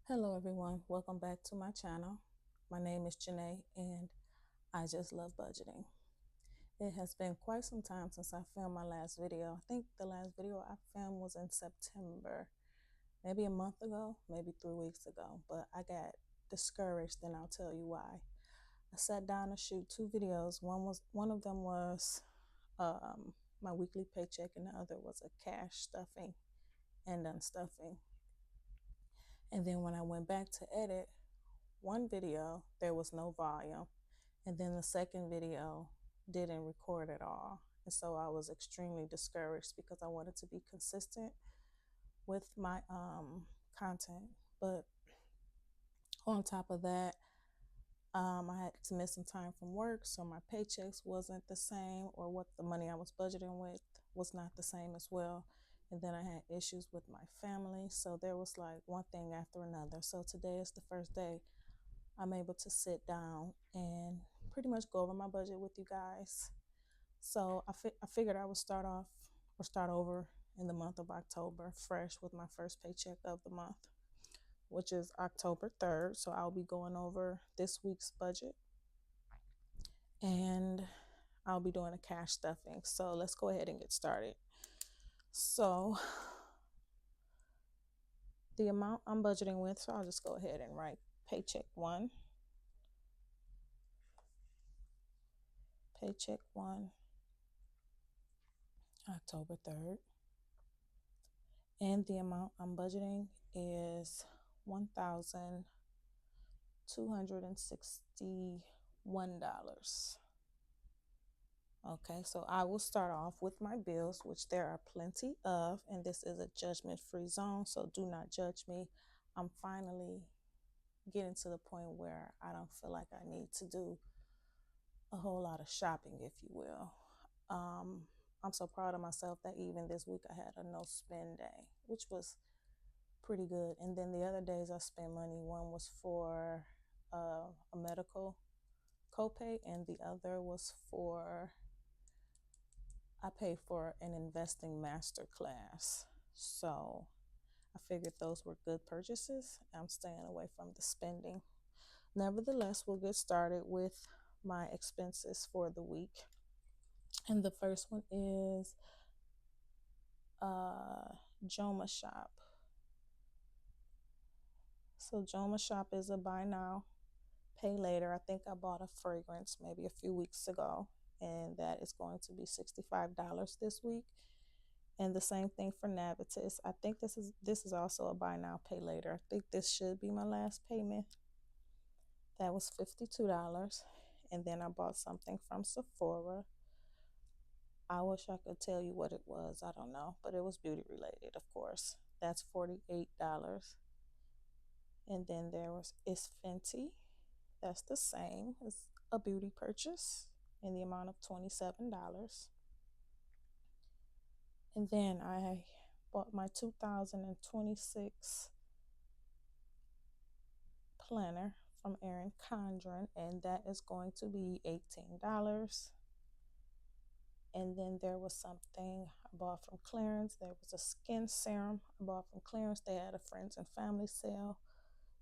Hello everyone, welcome back to my channel. My name is Janae and I just love budgeting. It has been quite some time since I filmed my last video. I think the last video I filmed was in September, maybe a month ago, maybe 3 weeks ago, but I got discouraged and I'll tell you why. I sat down to shoot two videos. One of them was my weekly paycheck and the other was a cash stuffing and unstuffing. And then when I went back to edit, one video, there was no volume. And then the second video didn't record at all. And so I was extremely discouraged because I wanted to be consistent with my content. But on top of that, I had to miss some time from work, so my paychecks wasn't the same, or what the money I was budgeting with was not the same as well. And then I had issues with my family, so there was like one thing after another. So today is the first day I'm able to sit down and pretty much go over my budget with you guys. So I figured I would start over in the month of October fresh with my first paycheck of the month, which is October 3rd. So I'll be going over this week's budget and I'll be doing a cash stuffing. So let's go ahead and get started. So the amount I'm budgeting with, so I'll just go ahead and write paycheck one, October 3rd. And the amount I'm budgeting is $1,261. Okay, so I will start off with my bills, which there are plenty of, and this is a judgment-free zone, so do not judge me. I'm finally getting to the point where I don't feel like I need to do a whole lot of shopping, if you will. I'm so proud of myself that even this week I had a no spend day, which was pretty good. And then the other days I spent money. One was for a medical copay, and the other was for, I paid for an investing master class. So I figured those were good purchases. I'm staying away from the spending. Nevertheless, we'll get started with my expenses for the week. And the first one is Joma Shop. So Joma Shop is a buy now, pay later. I think I bought a fragrance maybe a few weeks ago, and that is going to be $65 this week. And the same thing for Navitus. I think this is also a buy now, pay later. I think this should be my last payment. That was $52. And then I bought something from Sephora. I wish I could tell you what it was. I don't know, but it was beauty related, of course. That's $48. And then there is Fenty. That's the same. It's a beauty purchase in the amount of $27. And then I bought my 2026 planner from Erin Condren, and that is going to be $18. And then there was something I bought from clearance. There was a skin serum I bought from clearance. They had a friends and family sale.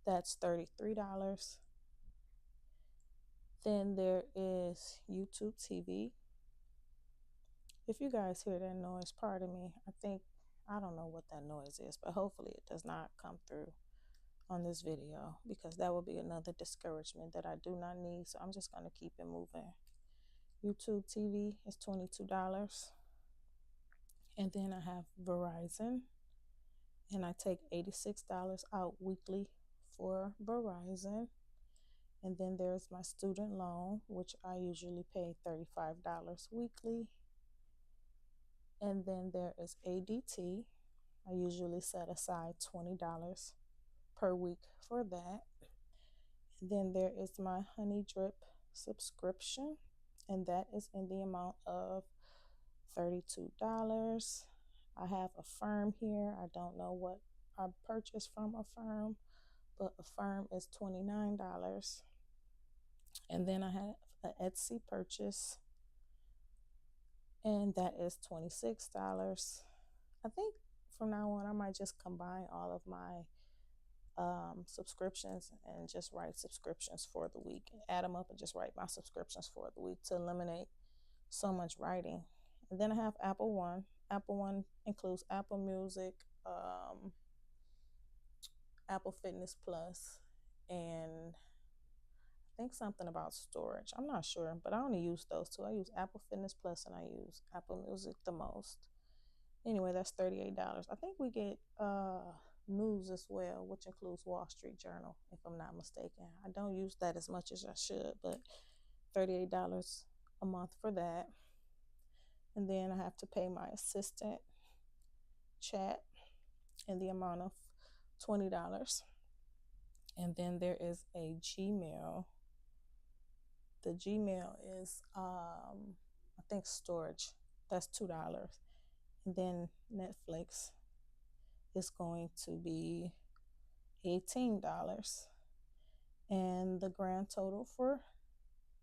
That's $33. Then there is YouTube TV. If you guys hear that noise, pardon me. I don't know what that noise is, but hopefully it does not come through on this video, because that would be another discouragement that I do not need. So I'm just going to keep it moving. YouTube TV is $22. And then I have Verizon, and I take $86 out weekly for Verizon. And then there's my student loan, which I usually pay $35 weekly. And then there is ADT. I usually set aside $20 per week for that. And then there is my Honey Drip subscription, and that is in the amount of $32. I have Affirm here. I don't know what I purchased from Affirm, but Affirm is $29. And then I have an Etsy purchase, and that is $26. I think from now on I might just combine all of my subscriptions and just write subscriptions for the week. Add them up and just write my subscriptions for the week to eliminate so much writing. And then I have Apple One. Apple One includes Apple Music, Apple Fitness Plus, and I think something about storage. I'm not sure, but I only use those two. I use Apple Fitness Plus and I use Apple Music the most. Anyway, that's $38. I think we get news as well, which includes Wall Street Journal, if I'm not mistaken. I don't use that as much as I should, but $38 a month for that. And then I have to pay my assistant chat in the amount of $20. And then there is a Gmail. The Gmail is I think storage. That's $2. And then Netflix is going to be $18. And the grand total for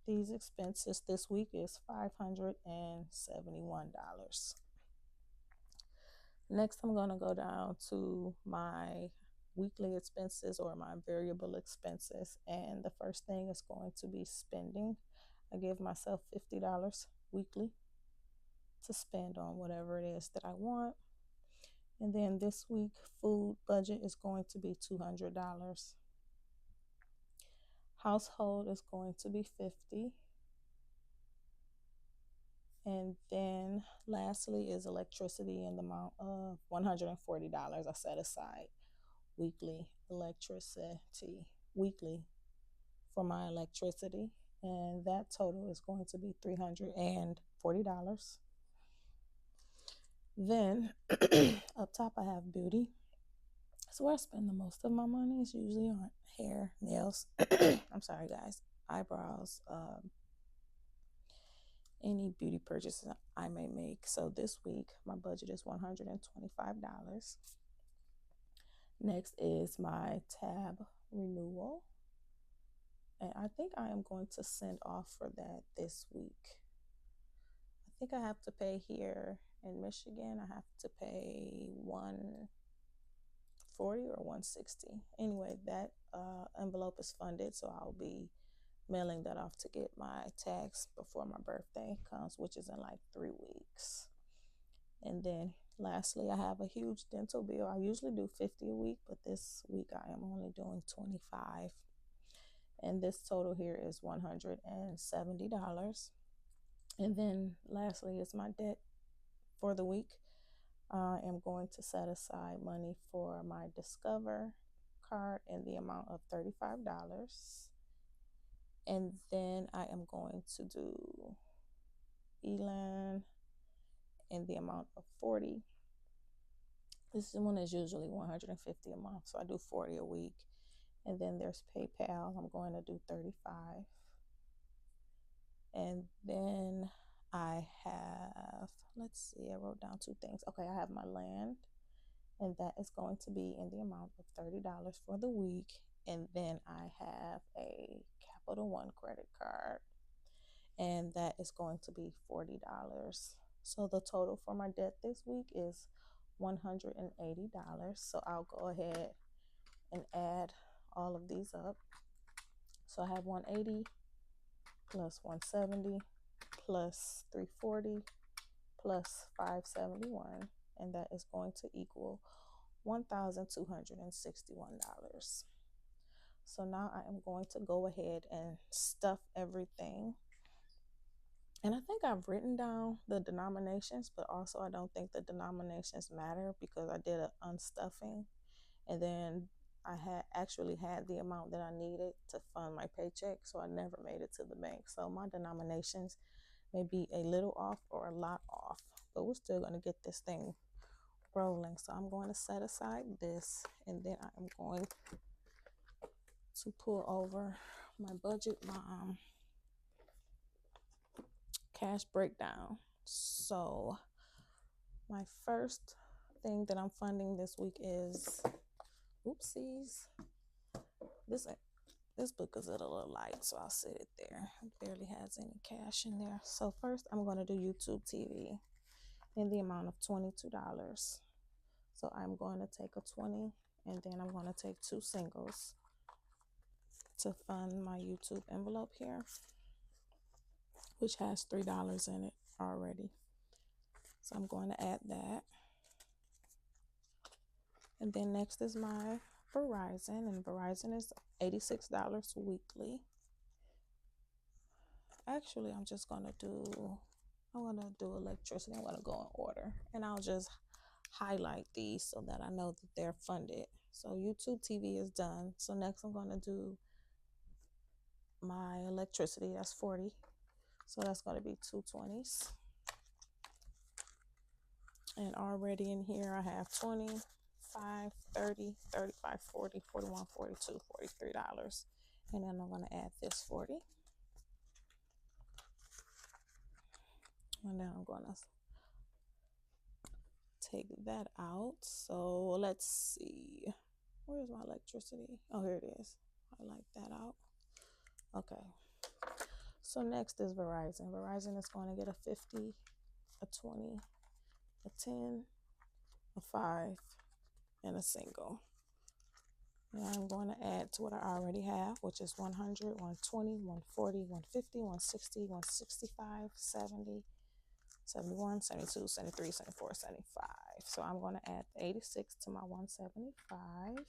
these expenses this week is $571. Next, I'm going to go down to my weekly expenses or my variable expenses. And the first thing is going to be spending. I give myself $50 weekly to spend on whatever it is that I want. And then this week, food budget is going to be $200. Household is going to be $50. And then lastly is electricity in the amount of $140 I set aside weekly for my electricity. And that total is going to be $340. Then up top I have beauty. That's where I spend the most of my money. It's usually on hair, nails, I'm sorry guys, eyebrows, any beauty purchases I may make. So this week my budget is $125. Next is my tab renewal. And I think I am going to send off for that this week. I think I have to pay here in Michigan. I have to pay $140 or $160. Anyway, that envelope is funded, so I'll be mailing that off to get my tax before my birthday comes, which is in like 3 weeks. And then lastly, I have a huge dental bill. I usually do 50 a week, but this week I am only doing 25. And this total here is $170. And then lastly is my debt for the week. I am going to set aside money for my Discover card in the amount of $35. And then I am going to do Elan in the amount of $40. This one is usually $150 a month, so I do $40 a week. And then there's PayPal. I'm going to do $35. And then I have, let's see, I wrote down 2 things. Okay, I have my land, and that is going to be in the amount of $30 for the week. And then I have a Capital One credit card, and that is going to be $40. So the total for my debt this week is $180. So I'll go ahead and add all of these up. So I have 180 plus 170 plus 340 plus 571, and that is going to equal $1,261. So now I am going to go ahead and stuff everything. And I think I've written down the denominations, but also I don't think the denominations matter because I did an unstuffing, and then I had actually had the amount that I needed to fund my paycheck, so I never made it to the bank. So my denominations may be a little off or a lot off, but we're still going to get this thing rolling. So I'm going to set aside this, and then I am going to pull over my budget, my cash breakdown. So my first thing that I'm funding this week is, oopsies, this book is a little light, so I'll sit it there. It barely has any cash in there. So first I'm going to do YouTube TV in the amount of $22. So I'm going to take a 20 and then I'm going to take 2 singles to fund my YouTube envelope here, which has $3 in it already. So I'm going to add that. And then next is my Verizon, and Verizon is $86 weekly. Actually, I'm going to do electricity. I'm going to go in order, and I'll just highlight these so that I know that they're funded. So YouTube TV is done. So next I'm going to do my electricity. That's 40. So that's going to be 220s. And already in here I have 20, 5, 30, 35, 40, 41, 42, $43. And then I'm going to add this 40. And then I'm going to take that out. So let's see. Where's my electricity? Oh, here it is. Highlight that out. Okay. So next is Verizon. Verizon is going to get a 50, a 20, a 10, a 5, and a single. And I'm going to add to what I already have, which is 100, 120, 140, 150, 160, 165, 70, 71, 72, 73, 74, 75. So I'm going to add 86 to my 175.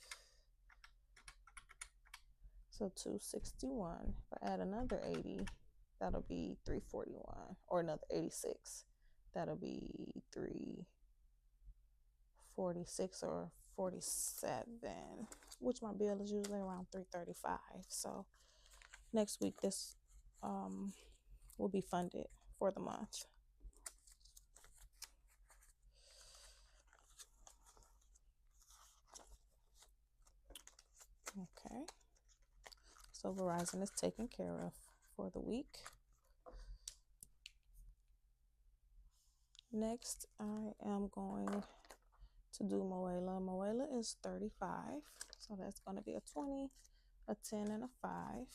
So 261. If I add another 80, that'll be 341. Or another 86, that'll be 346 or 47, which my bill is usually around 335. So next week this will be funded for the month. Okay. So Verizon is taken care of for the week. Next, I am going to do Moela. Moela is 35. So that's going to be a 20, a 10, and a 5.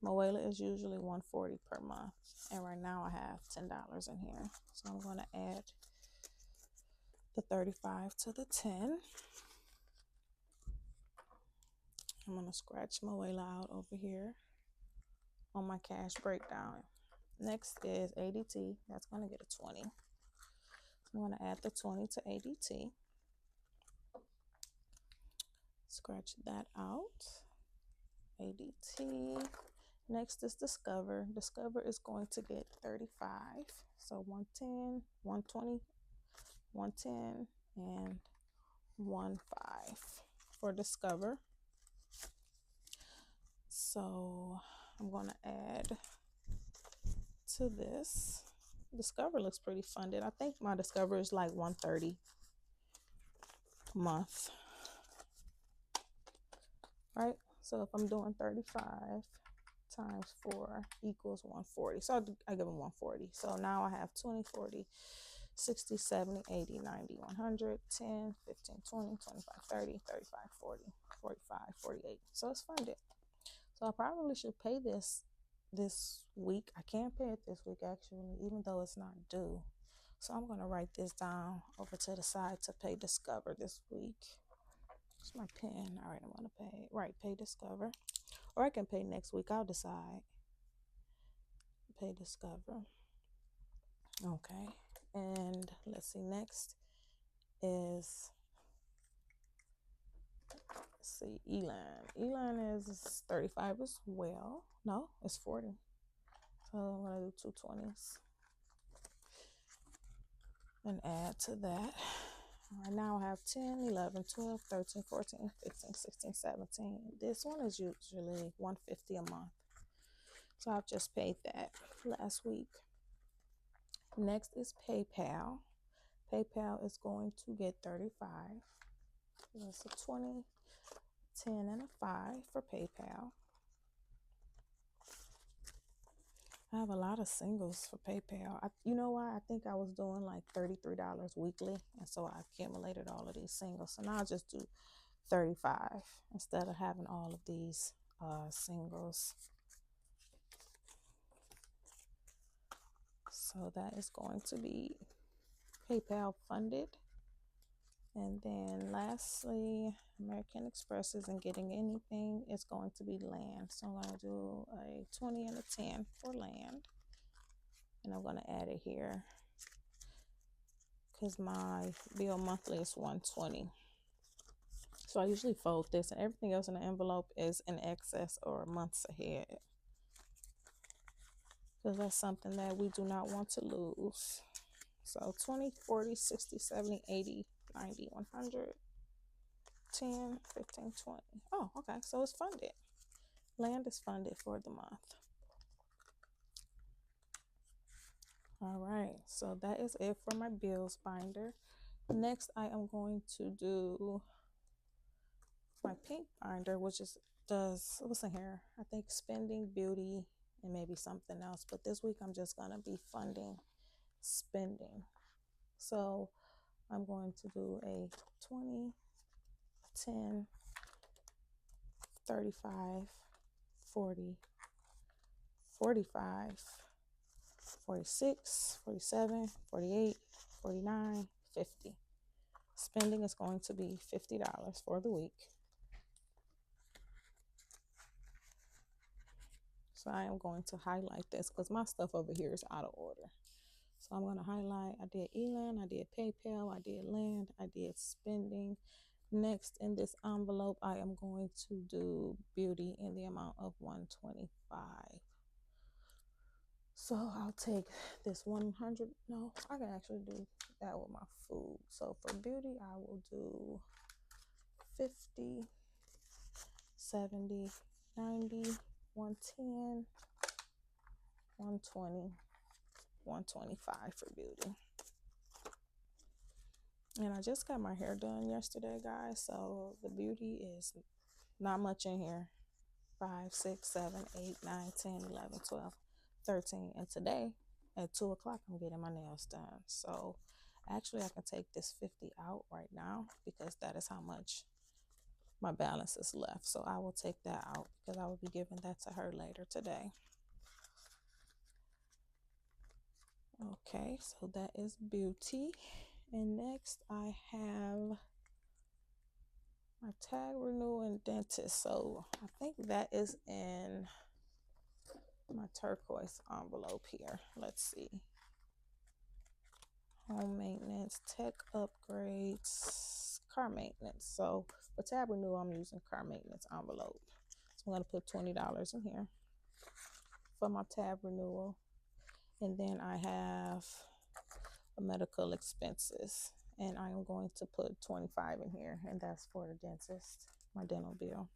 Moela is usually $140 per month. And right now I have $10 in here. So I'm going to add the 35 to the 10. I'm going to scratch Moela out over here on my cash breakdown. Next is ADT. That's going to get a 20. I'm going to add the 20 to ADT. Scratch that out. ADT. Next is Discover. Discover is going to get 35. So 110, 120, 110, and 15 for Discover. So I'm going to add to this. Discover looks pretty funded. I think my Discover is like 130 a month. Right? So if I'm doing 35 times 4 equals 140. So I give them 140. So now I have 20, 40, 60, 70, 80, 90, 100, 10, 15, 20, 25, 30, 35, 40, 45, 48. So it's funded. So I probably should pay this week. I can't pay it this week actually, even though it's not due. So I'm going to write this down over to the side to pay Discover this week. It's my pen. All right, I'm going to pay Discover. Or I can pay next week. I'll decide. Pay Discover. Okay. And let's see, next is, Elan. Elan is 35 as well. No, it's 40. So I'm going to do 220s. And add to that. Right now I have 10, 11, 12, 13, 14, 15, 16, 17. This one is usually $150 a month. So I've just paid that last week. Next is PayPal. PayPal is going to get 35. That's a 20, 10, and a 5 for PayPal. I have a lot of singles for PayPal. You know why? I think I was doing like $33 weekly, and so I accumulated all of these singles. So now I'll just do 35 instead of having all of these singles. So that is going to be PayPal funded. And then lastly, American Express isn't getting anything. It's going to be land. So I'm going to do a 20 and a 10 for land. And I'm going to add it here because my bill monthly is $120. So I usually fold this, and everything else in the envelope is in excess or months ahead, because that's something that we do not want to lose. So 20, 40, 60, 70, 80, 90, 100, 10, 15, 20. Oh, okay. So it's funded. Land is funded for the month. All right. So that is it for my bills binder. Next, I am going to do my pink binder, which does, what's in here? I think spending, beauty, and maybe something else. But this week, I'm just going to be funding spending. So I'm going to do a 20, 10, 35, 40, 45, 46, 47, 48, 49, 50. Spending is going to be $50 for the week. So I am going to highlight this because my stuff over here is out of order. So I'm going to highlight, I did Elan, I did PayPal, I did land, I did spending. Next in this envelope, I am going to do beauty in the amount of $125. So I'll take this 100. No, I can actually do that with my food. So for beauty, I will do 50, 70, 90, 110, 120, 125 for beauty. And I just got my hair done yesterday, guys. So the beauty is not much in here. 5, 6, 7, 8, 9, 10, 11, 12, 13. And today at 2 o'clock, I'm getting my nails done. So actually, I can take this 50 out right now because that is how much my balance is left. So I will take that out because I will be giving that to her later today. Okay, so that is beauty. And next I have my tag renewal and dentist. So I think that is in my turquoise envelope here. Let's see. Home maintenance, tech upgrades, car maintenance. So for tab renewal, I'm using car maintenance envelope. So I'm going to put $20 in here for my tab renewal. And then I have medical expenses. And I am going to put 25 in here. And that's for the dentist, my dental bill.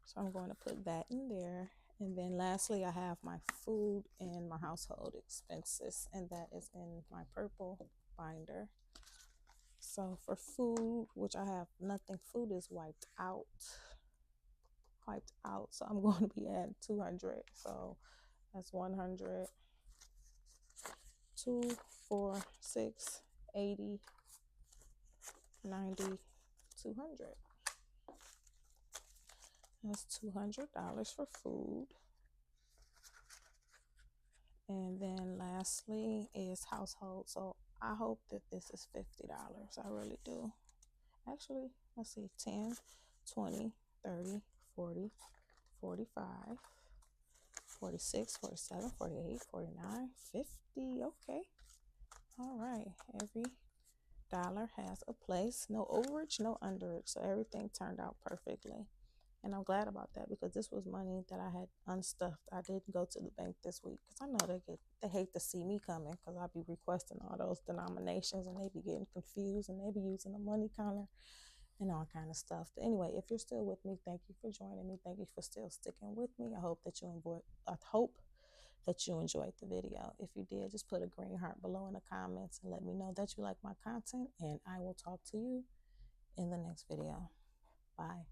So I'm going to put that in there. And then lastly, I have my food and my household expenses, and that is in my purple binder. So for food, which I have nothing, food is wiped out. So I'm going to be at 200. So that's 100, 2, 4, 6, 80, 90, 200. That's $200 for food. And then lastly is household. So I hope that this is $50. I really do. Actually, let's see, 10, 20, 30, 40, 45, 46, 47, 48, 49, 50. Okay. All right. Every dollar has a place. No overage, no underage. So everything turned out perfectly. And I'm glad about that because this was money that I had unstuffed. I didn't go to the bank this week because I know they hate to see me coming because I'll be requesting all those denominations and they be getting confused and they be using a money counter and all kind of stuff. But anyway, if you're still with me, thank you for joining me. Thank you for still sticking with me. I hope that you enjoyed the video. If you did, just put a green heart below in the comments and let me know that you like my content, and I will talk to you in the next video. Bye.